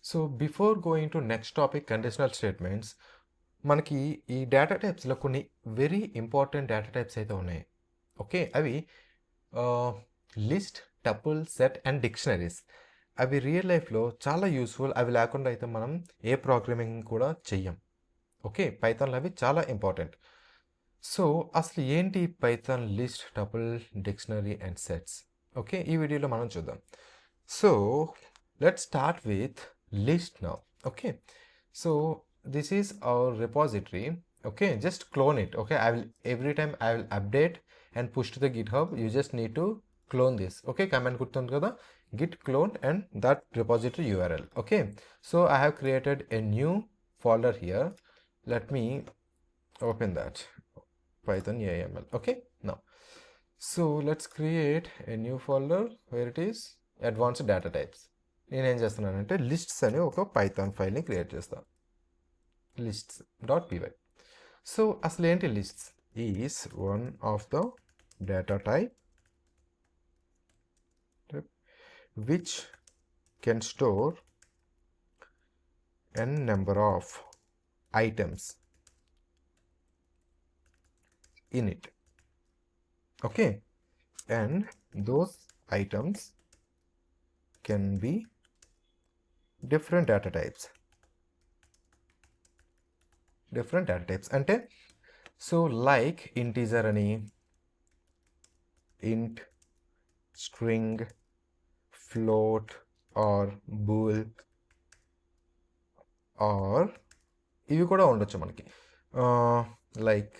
So before going to next topic conditional statements, మనకి ఈ data టైప్స్లో కొన్ని వెరీ ఇంపార్టెంట్ డేటా టైప్స్ అయితే ఉన్నాయి. ఓకే, అవి list, tuple, set and dictionaries. అవి రియల్ లైఫ్లో చాలా యూస్ఫుల్. అవి లేకుండా అయితే మనం ఏ ప్రోగ్రామింగ్ కూడా చెయ్యం. ఓకే, పైథాన్లో అవి చాలా ఇంపార్టెంట్. సో అసలు ఏంటి Python list, tuple, dictionary and sets? Okay, ఈ వీడియోలో మనం చూద్దాం. So let's start with list now. Okay, so this is our repository. Okay, just clone it. Okay, I will every time I will update and push to the GitHub. You just need to clone this. Okay, command guర్తుంది కదా, git clone and that repository URL. Okay, so I have created a new folder here. Let me open that, python YAML. Okay, now so let's create a new folder where it is advanced data types. నేనేం చేస్తున్నానంటే lists అని ఒక Python ఫైల్ని create చేస్తాను, lists.py. So అసలు ఏంటి lists? Is one of the data type which can store n number of items in it. Okay, and those items can be different data types. అంటే so like integer అని, int, string, float or bool or ఇవి కూడా ఉండొచ్చు మనకి, like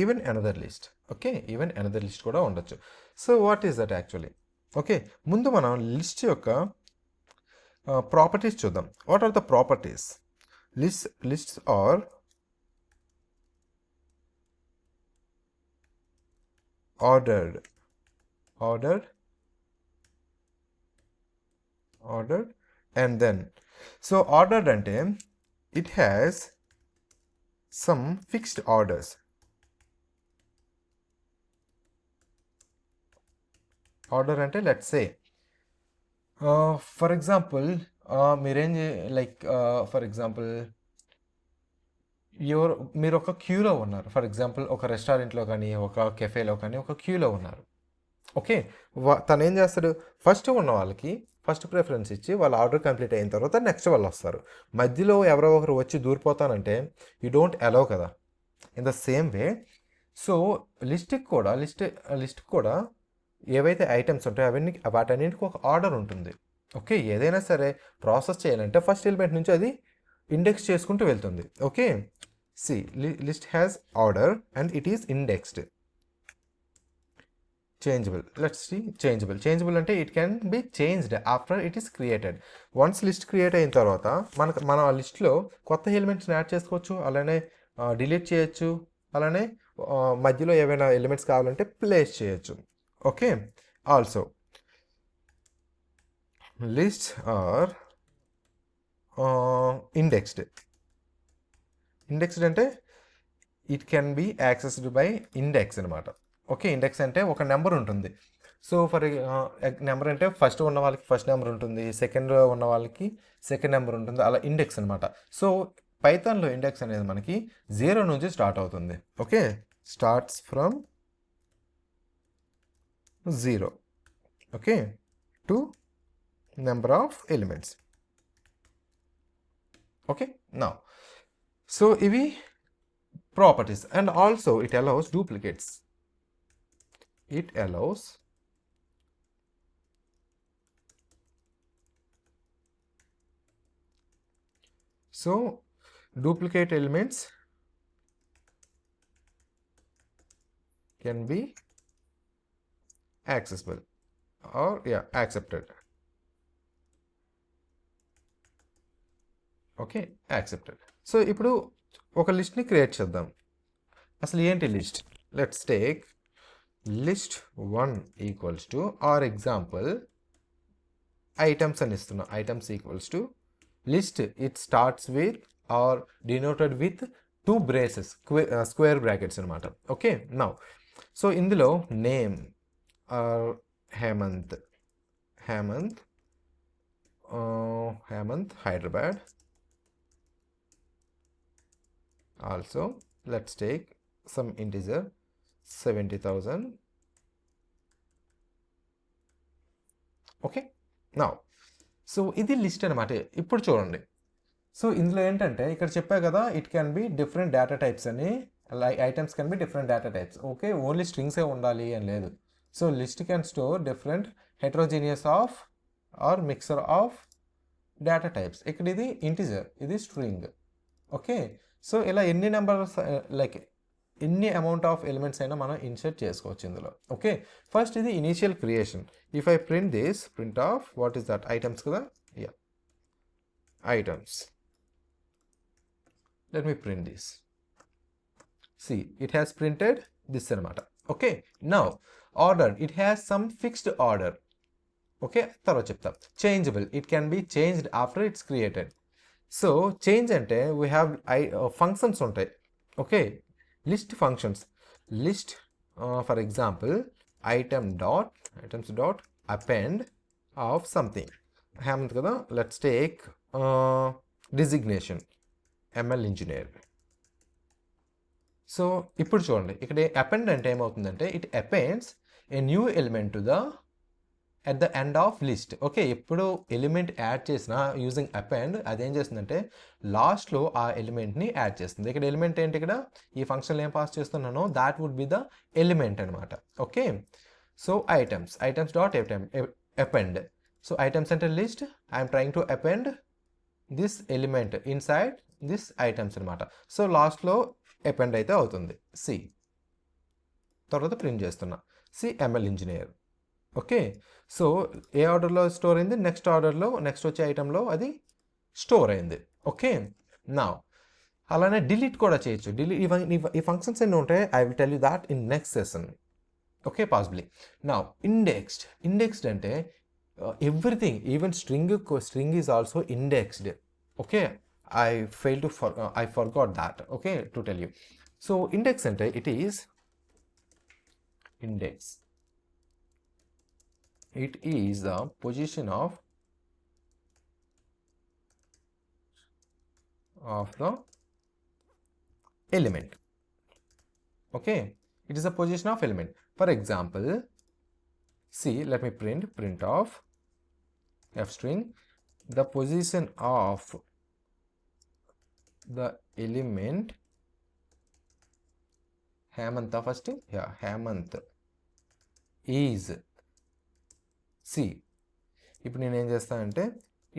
even another list. Okay, even another list కూడా ఉండొచ్చు. So what is that actually? Okay, ముందు మనం లిస్ట్ యొక్క ప్రాపర్టీస్ చూద్దాం. What are the properties? Lists are ordered and then, so ordered అంటే it has some fixed orders. Order అంటే let's say for example మీరేం like for example మీరు ఒక క్యూలో ఉన్నారు. ఫర్ ఎగ్జాంపుల్ ఒక రెస్టారెంట్లో కానీ ఒక కెఫేలో కానీ ఒక క్యూలో ఉన్నారు. ఓకే, తను ఏం చేస్తాడు? ఫస్ట్ ఉన్న వాళ్ళకి ఫస్ట్ ప్రిఫరెన్స్ ఇచ్చి వాళ్ళ ఆర్డర్ కంప్లీట్ అయిన తర్వాత నెక్స్ట్ వాళ్ళు వస్తారు. మధ్యలో ఎవరో ఒకరు వచ్చి దూరిపోతానంటే యూ డోంట్ అలౌ కదా. In the same way, so list కూడా ఏవైతే ఐటమ్స్ ఉంటాయో వాటన్నింటికి ఒక ఆర్డర్ ఉంటుంది. ఓకే, ఏదైనా సరే ప్రాసెస్ చేయాలంటే ఫస్ట్ ఎలిమెంట్ నుంచి అది ఇండెక్స్ చేసుకుంటూ వెళ్తుంది. Okay, see list has order and it is indexed. Changeable, let's see changeable అంటే it can be changed after it is created. Once list create అయిన తర్వాత మనం ఆ లిస్ట్లో కొత్త ఎలిమెంట్స్ని యాడ్ చేసుకోవచ్చు, అలానే డిలీట్ చేయొచ్చు, అలానే మధ్యలో ఏవైనా ఎలిమెంట్స్ కావాలంటే ప్లేస్ చేయొచ్చు. Okay, also lists are indexed అంటే it can be accessed by index అనమాట. ఓకే, ఇండెక్స్ అంటే ఒక నెంబర్ ఉంటుంది. సో ఫర్ నెంబర్ అంటే ఫస్ట్ ఉన్న వాళ్ళకి ఫస్ట్ నెంబర్ ఉంటుంది, సెకండ్ ఉన్న వాళ్ళకి సెకండ్ నెంబర్ ఉంటుంది, అలా ఇండెక్స్ అనమాట. సో పైథాన్లో ఇండెక్స్ అనేది మనకి 0 నుంచి స్టార్ట్ అవుతుంది. Okay, starts from 0, okay, to number of elements. Okay, now so ivi properties, and also it allows duplicates. So duplicate elements can be accessible or accepted. Okay, accepted. So ఇప్పుడు ఒక లిస్ట్ని create చేద్దాం. అసలు ఏంటి list? Let's take list 1 equals to our example items అని ఇస్తున్నా. Items equals to list, it starts with or denoted with 2 braces, square brackets అనమాట. Okay, now so ఇందులో name Hemant, Hemant, Hyderabad. Also, let's take some integer 70,000. Okay, now so ఇది list అనమాట. ఇప్పుడు చూడండి, so ఇందులో ఏంటంటే ఇక్కడ చెప్పా కదా, it can be different data types అని, items can be different data types. Okay, only స్ట్రింగ్సే ఉండాలి అని లేదు. So list can store different heterogeneous of or mixer of data types. ఇక్కడ ఇది ఇంటిజర్, ఇది స్ట్రింగ్. ఓకే, సో ఇలా ఎన్ని నెంబర్స్ లైక్ ఎన్ని అమౌంట్ ఆఫ్ ఎలిమెంట్స్ అయినా మనం ఇన్సర్ట్ చేసుకోవచ్చు ఇందులో. ఓకే, ఫస్ట్ ఇది initial creation. If I print this, print of what is that, items కదా, yeah items. Let me print this. See, it has printed this anamata. Okay, now order, it has some fixed order. Okay, tarvata chepta. Changeable, it can be changed after it's created. So change ante we have functions untai. Okay, list functions. List for example items dot append of something. Hemant kada, let's take designation ML engineer. So ఇప్పుడు చూడండి, ఇక్కడ append అంటే ఏమవుతుందంటే, it appends a new element to the at the end of list. Okay, ఎప్పుడు element add చేసినా using append, అదేం చేస్తుందంటే లాస్ట్లో ఆ ఎలిమెంట్ని యాడ్ చేస్తుంది. ఇక్కడ ఎలిమెంట్ ఏంటి, ఇక్కడ ఈ ఫంక్షన్లో ఏం పాస్ చేస్తున్నానో that would be the element అనమాట. Okay, so items dot append. So items అంటే list, I'm trying to append this element inside this items అనమాట. సో లాస్ట్లో అపెండ్ అయితే అవుతుంది. సి తర్వాత ప్రింట్ చేస్తున్నా, see ML engineer. Okay, so ఏ ఆర్డర్లో స్టోర్ అయింది, నెక్స్ట్ ఆర్డర్లో నెక్స్ట్ వచ్చే ఐటెంలో అది స్టోర్ అయింది. ఓకే, నా అలానే డిలీట్ కూడా చేయొచ్చు. ఈ ఫంక్షన్స్ ఎన్ని ఉంటాయి, I will tell you that in next session. Okay, possibly. నా ఇండెక్స్డ్ అంటే everything, even string is also indexed. Okay, I forgot that, okay, to tell you. So index ante, it is index, it is the position of the element. Okay, it is a position of element. For example, see, let me print of f string, the position of the element Hemant first, yeah, Hemant is, see, ఇప్పుడు నేను ఏం చేస్తానంటే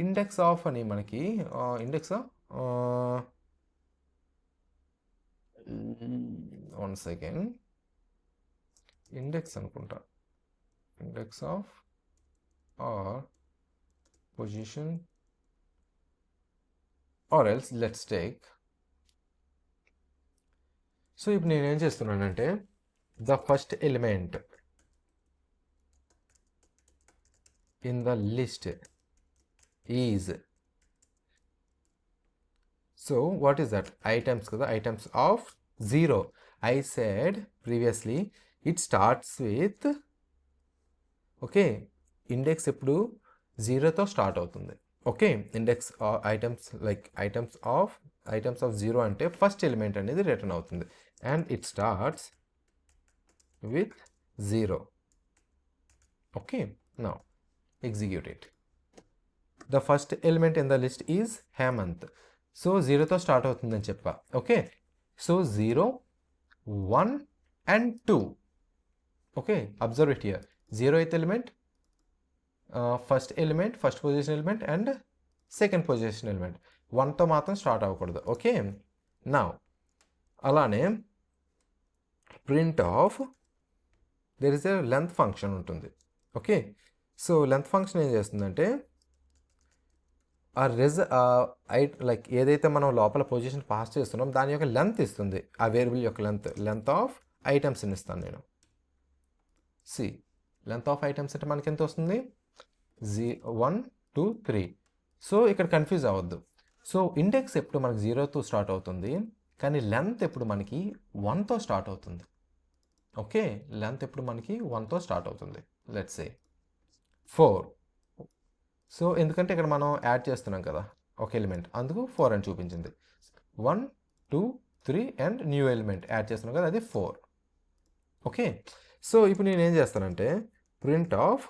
index of అని మనకి index one second, index అనుకుంటా, index of or position, or else let's take. So ఇప్పుడు నేను ఏం చేస్తున్నానంటే the first element in the list is, so what is that, items కదా, items of 0. I said previously it starts with, okay, index ఎప్పుడు 0తో start అవుతుంది. Okay, index items like items of 0 అంటే first element అనేది return అవుతుంది, and it starts with 0. Okay, now execute it. The first element in the list is Hemanth. So 0తో start అవుతుందని చెప్పా. Okay, so 0, 1 and 2. Okay, observe it here, 0th element, first element, first position element and second position element, 1తో మాత్రం start అవ్వకూడదు. Okay, నా అలానే print of, there is a length function ఉంటుంది. Okay, so length function ఏం చేస్తుందంటే like ఏదైతే మనం లోపల పొజిషన్ పాస్ చేస్తున్నాం దాని యొక్క లెంత్ ఇస్తుంది, ఆ వేరియబుల్ యొక్క లెంత్ ఆఫ్ ఐటమ్స్ ఇస్తాను నేను. సి లెంత్ ఆఫ్ ఐటమ్స్ అంటే మనకి ఎంత వస్తుంది, 1, 2, 3. సో ఇక్కడ కన్ఫ్యూజ్ అవ్వద్దు. సో ఇండెక్స్ ఎప్పుడు మనకి 0తో స్టార్ట్ అవుతుంది, కానీ లెంత్ ఎప్పుడు మనకి 1తో స్టార్ట్ అవుతుంది. ఓకే, లెంత్ ఎప్పుడు మనకి 1తో స్టార్ట్ అవుతుంది. Let's say 4. సో ఎందుకంటే ఇక్కడ మనం యాడ్ చేస్తున్నాం కదా ఒక ఎలిమెంట్, అందుకు 4 అని చూపించింది. 1 2 3 అండ్ న్యూ ఎలిమెంట్ యాడ్ చేస్తున్నాం కదా, అది 4. ఓకే, సో ఇప్పుడు నేను ఏం చేస్తానంటే ప్రింట్ ఆఫ్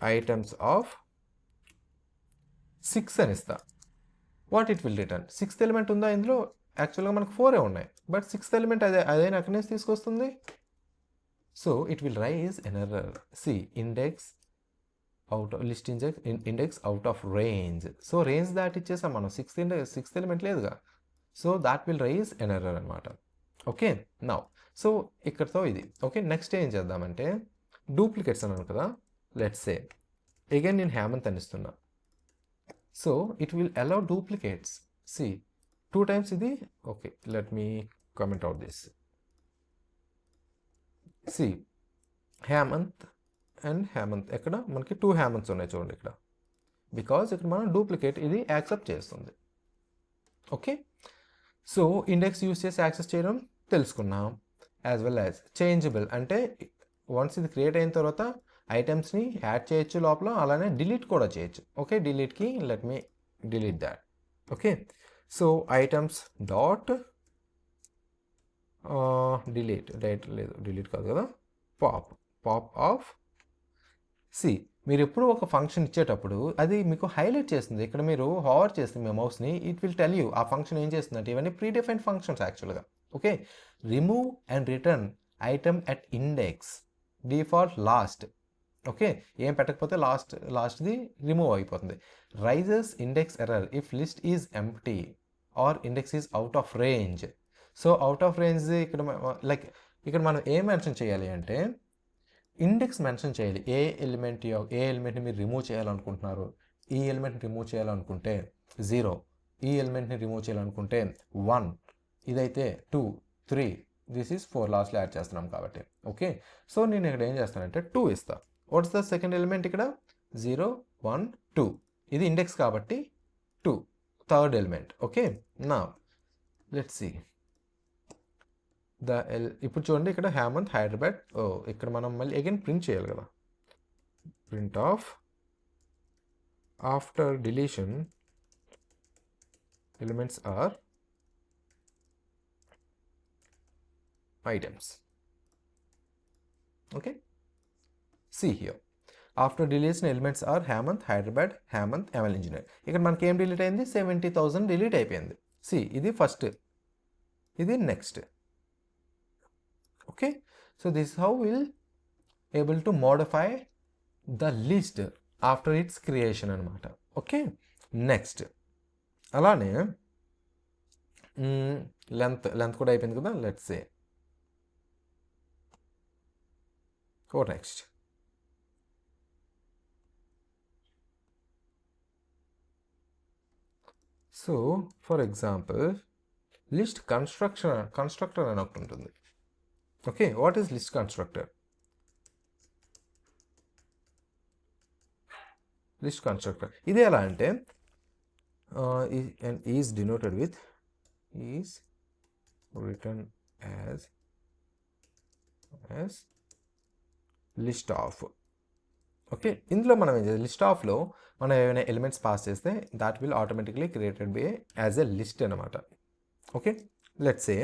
ఐటమ్స్ ఆఫ్ 6 అని ఇస్తా. What it will return? 6th element ఉందా ఇందులో? యాక్చువల్గా మనకు 4 ఉన్నాయి, బట్ 6th ఎలిమెంట్ అదే అక్కడి నుంచి తీసుకొస్తుంది. So it will raise an error. See index out list index out of range. So range దాటి ఇచ్చేసాం మనం, 6th ఎలిమెంట్ లేదుగా. So that will raise an error అనమాట. ఓకే, నౌ సో ఇక్కడతో ఇది. ఓకే, నెక్స్ట్ ఏం చేద్దామంటే డూప్లికేట్స్ అన్నాను కదా, లెట్స్ సే అగైన్ నేను హేమంత్ అని ఇస్తున్నా. So it will allow duplicates. See 2 times ఇది. Okay, let me comment out this. See Hemant and Hemant, ఎక్కడ మనకి 2 హేమంత్స్ ఉన్నాయి చూడండి ఇక్కడ, బికాజ్ ఇక్కడ మనం డూప్లికేట్ ఇది యాక్సెప్ట్ చేస్తుంది. ఓకే, సో ఇండెక్స్ యూస్ చేసి యాక్సెస్ చేయడం తెలుసుకున్నాం. యాజ్ వెల్ యాజ్ చేంజబుల్ అంటే వన్స్ ఇది క్రియేట్ అయిన తర్వాత ఐటమ్స్ని యాడ్ చేయొచ్చు లోపల, అలానే డిలీట్ కూడా చేయొచ్చు. ఓకే, డిలీట్కి let me delete that. Okay, so items dot delete లేదు, డిలీట్ కాదు కదా, పాప్ ఆఫ్. సి మీరు ఎప్పుడు ఒక ఫంక్షన్ ఇచ్చేటప్పుడు అది మీకు హైలైట్ చేస్తుంది. ఇక్కడ మీరు హావర్ చేస్తే మీ మౌస్ని, ఇట్ విల్ టెల్ యూ ఆ ఫంక్షన్ ఏం చేస్తుందంటే, ఇవన్నీ ప్రీ డిఫైన్డ్ ఫంక్షన్స్ యాక్చువల్గా. Okay, remove and return item at index default last. Okay, ఏం పెట్టకపోతే లాస్ట్ది రిమూవ్ అయిపోతుంది. Raises index error if list is empty or index is out of range. So out of range ఇక్కడ like ఇక్కడ మనం ఏం mention చేయాలి అంటే ఇండెక్స్ మెన్షన్ చేయాలి. ఏ ఎలిమెంట్ని మీరు రిమూవ్ చేయాలనుకుంటున్నారు. ఈ ఎలిమెంట్ని రిమూవ్ చేయాలనుకుంటే 0, ఈ ఎలిమెంట్ని రిమూవ్ చేయాలనుకుంటే 1, ఇదైతే 2 3, దిస్ ఈజ్ 4 లాస్ట్లో యాడ్ చేస్తున్నాం కాబట్టి. ఓకే, సో నేను ఇక్కడ ఏం చేస్తానంటే 2 ఇస్తా. వాట్స్ ద సెకండ్ ఎలిమెంట్ ఇక్కడ? 0 1 2, ఇది ఇండెక్స్ కాబట్టి 2, థర్డ్ ఎలిమెంట్. ఓకే, నా లెట్స్ సీ ఇప్పుడు చూడండి ఇక్కడ హేమంత్ హైదరాబాద్. ఇక్కడ మనం మళ్ళీ అగైన్ ప్రింట్ చేయాలి కదా. Print of after deletion elements are items. Okay, see here after deletion elements are Hemant Hyderabad, Hemant ML engineer. ఇక్కడ మనకి ఏం డిలీట్ అయింది? 70,000 డిలీట్ అయిపోయింది. సి ఇది ఫస్ట్, ఇది next. Okay, so this how will able to modify the list after it's creation అనమాట. Okay, next అలానే length కూడా అయిపోయింది కదా. Let's say next so for example list constructor అని ఒకటి ఉంటుంది. Okay, what is list constructor? List constructor ఇది ఎలా అంటే is denoted with is return as list of. Okay, ఇందులో మనం ఏం చేయాలి? లిస్ట్ ఆఫ్లో మనం ఏమైనా ఎలిమెంట్స్ పాస్ చేస్తే that will automatically created by as a list అనమాట. Okay, let's say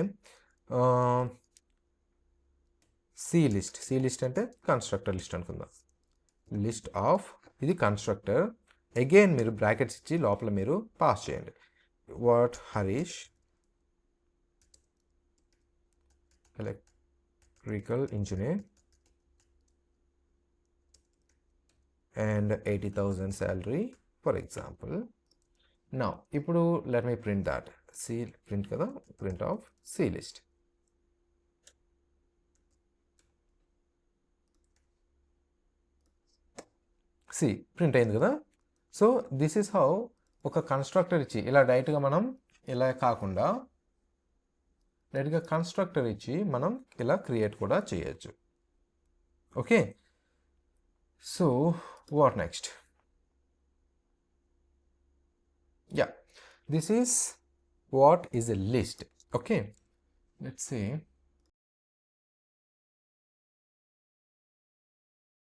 see list అంటే కన్స్ట్రక్టర్ లిస్ట్ అనుకుందాం. లిస్ట్ ఆఫ్ ఇది కన్స్ట్రక్టర్. అగైన్ మీరు బ్రాకెట్స్ ఇచ్చి లోపల మీరు పాస్ చేయండి. What Harish electrical engineer and 80,000 salary for example. Now ఇప్పుడు let me print that. C print కదా, print of C list. C print అయింది కదా. సో దిస్ ఈస్ హౌ ఒక కన్స్ట్రక్టర్ ఇచ్చి ఇలా డైరెక్ట్గా మనం ఇలా కాకుండా డైరెక్ట్గా కన్స్ట్రక్టర్ ఇచ్చి మనం ఇలా క్రియేట్ కూడా చేయొచ్చు. Okay, so what next? Yeah, this is what is a list. Okay, let's say